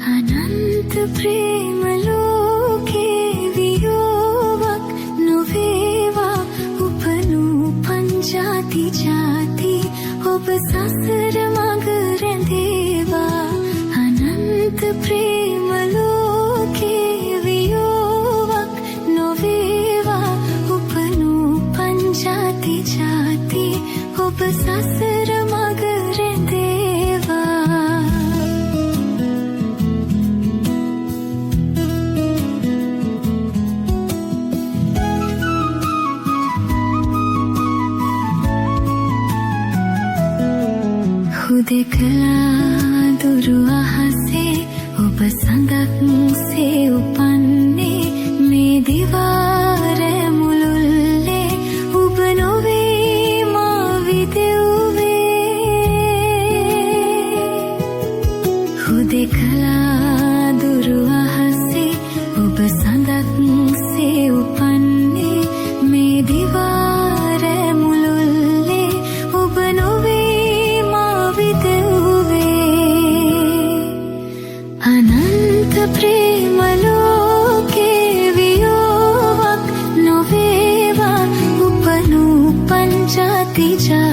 අනන්ත ප්‍රේම ලෝකේ වියෝවක් නොවේවා උපනූපන් ජාති ජාති ඔබ සසර මඟ රැඳේවා අනන්ත ප්‍රේම ලෝකේ වියෝවක් නොවේවා උපනූපන් ජාති ජාති ඔබ සසර මඟ රැඳේවා හුදෙකලා දුරු අහසේ ඔබ සඳක් සේ උපන්නේ මේ දිවාර මුළුල්ලේ ඔබ නොවේ මා විදෙව්වේ හුදෙකලා දුරු අහසේ ඔබ සඳක් සේ උපන්නේ මේ දිවාර මුළුල්ලේ ඔබ නොවේ අනන්ත ප්‍රේම ලෝකේ වියෝවක් නොවේවා උපනූපන් ජාති ජාති